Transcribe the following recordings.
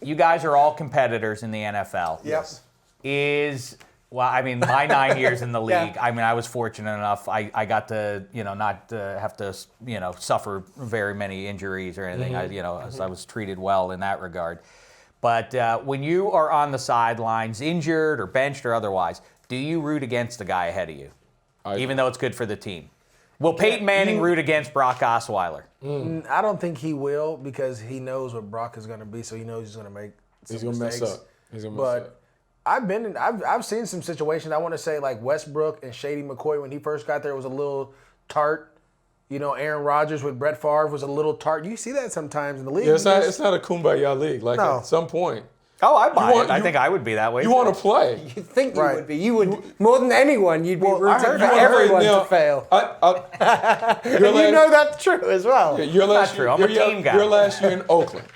You guys are all competitors in the NFL. Yes. My 9 years in the league, I was fortunate enough. I got to, not have to, suffer very many injuries or anything. I was treated well in that regard. But when you are on the sidelines, injured or benched or otherwise, do you root against the guy ahead of you, even though it's good for the team? Will Peyton Manning root against Brock Osweiler? I don't think he will because he knows what Brock is going to be, so he knows he's going to make some mistakes. He's going to mess up. I've seen some situations. I want to say like Westbrook and Shady McCoy when he first got there was a little tart. Aaron Rodgers with Brett Favre was a little tart. You see that sometimes in the league. Yeah, it's not a kumbaya league. At some point. Oh, I buy it. I think I would be that way. You want to play. You think you would be. You would, more than anyone, you'd be rooting for everyone to fail. You know that's true as well. Yeah, That's true. I'm a team guy. Your last year in Oakland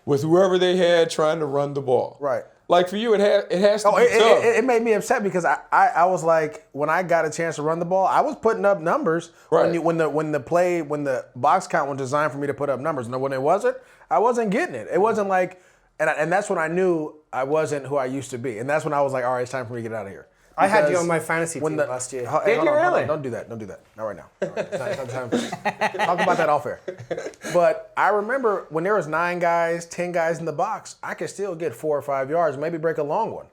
with whoever they had trying to run the ball. Right. Like for you, it has to be tough. It made me upset because I was like, when I got a chance to run the ball, I was putting up numbers when the box count was designed for me to put up numbers. And when it wasn't, I wasn't getting it. It wasn't like, and that's when I knew I wasn't who I used to be. And that's when I was like, all right, it's time for me to get out of here. I had you on my fantasy team last year. Did you really? Don't do that. Not right now. It's not time for that. Talk about that off air. But I remember when there was 9 guys, 10 guys in the box, I could still get 4 or 5 yards, maybe break a long one.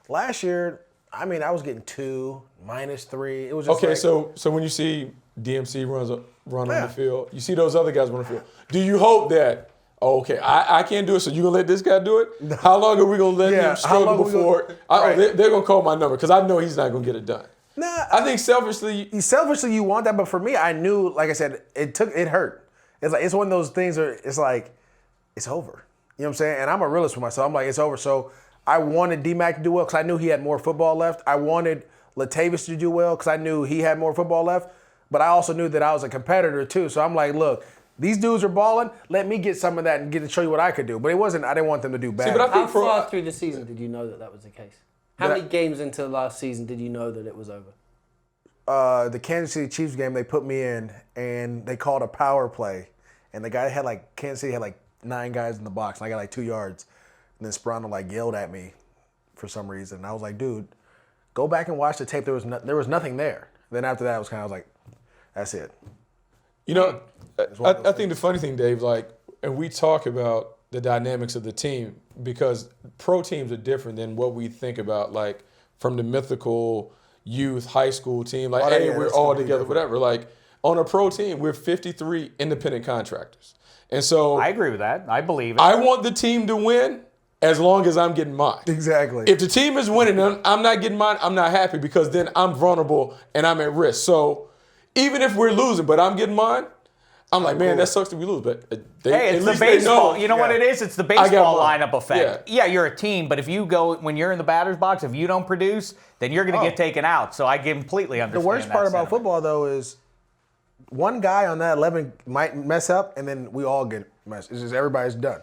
Last year, I was getting 2, -3. It was just okay. So when you see DMC run on the field, you see those other guys run on the field. Do you hope that? Oh, okay, I can't do it, so you gonna let this guy do it? No. How long are we gonna let him struggle before? They're gonna call my number because I know he's not gonna get it done. Nah, I think selfishly you want that, but for me, I knew, like I said, it hurt. It's one of those things where it's like it's over. You know what I'm saying? And I'm a realist for myself. I'm like, it's over. So I wanted D-Mac to do well because I knew he had more football left. I wanted Latavius to do well because I knew he had more football left. But I also knew that I was a competitor too. So I'm like, look. These dudes are balling. Let me get some of that and get to show you what I could do. But it wasn't. I didn't want them to do bad. See, but How far through the season did you know that was the case? How many games into the last season did you know that it was over? The Kansas City Chiefs game, they put me in, and they called a power play. And the guy Kansas City had 9 guys in the box, and I got 2 yards. And then Sprono yelled at me for some reason. And I was like, dude, go back and watch the tape. There was nothing there. Then after that, I was like, that's it. I think the funny thing, Dave, and we talk about the dynamics of the team because pro teams are different than what we think about, from the mythical youth high school team. We're all together, whatever. On a pro team, we're 53 independent contractors. And so I agree with that. I believe it. I want the team to win as long as I'm getting mine. Exactly. If the team is winning and I'm not getting mine, I'm not happy because then I'm vulnerable and I'm at risk. So even if we're losing, but I'm getting mine, I'm like, man, that sucks that we lose. But it's the baseball. You know what it is? It's the baseball lineup effect. Yeah, you're a team, but if you go, when you're in the batter's box, if you don't produce, then you're going to get taken out. So I completely understand. The worst part about football, though, is one guy on that 11 might mess up, and then we all get messed. It's just everybody's done.